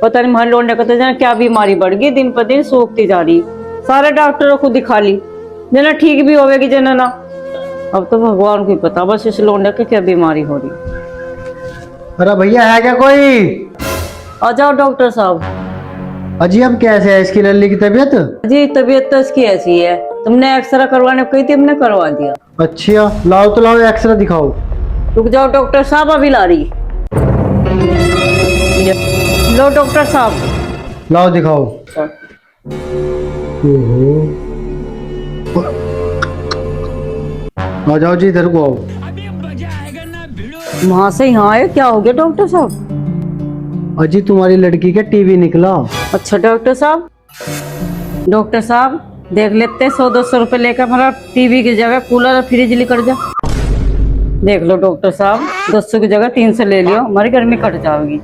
पता नहीं हमारे लौंडे कहते जना क्या बीमारी बढ़ गई, दिन पर दिन सूखती जा रही। सारे डॉक्टरों को दिखा ली, जना ठीक भी होवेगी जना ना। अब तो भगवान को ही पता बस इस लौंडे की क्या बीमारी हो रही। अरे भैया है क्या कोई? आ जाओ डॉक्टर साहब। अजी अब कैसे है इसकी लल्ली की तबीयत? जी तबीयत तो इसकी ऐसी है, तुमने एक्सरे करवाने को कही थी, हमने करवा दिया। अच्छा लाओ तो लाओ एक्सरे दिखाओ। रुक जाओ डॉक्टर साहब, अभी ला रही। लो डॉक्टर साहब। लाओ दिखाओ। ओहो। आ जाओ जी इधर को आओ। वहां से यहाँ आए, क्या हो गया डॉक्टर साहब? अजी तुम्हारी लड़की के टीवी निकला। अच्छा डॉक्टर साहब, डॉक्टर साहब देख लेते 100-200 रुपए लेकर हमारा टीवी की जगह कूलर और फ्रिज लेकर जा। देख लो डॉक्टर साहब, 200 की जगह 300 ले लियो, हमारे घर में कट जाओगी।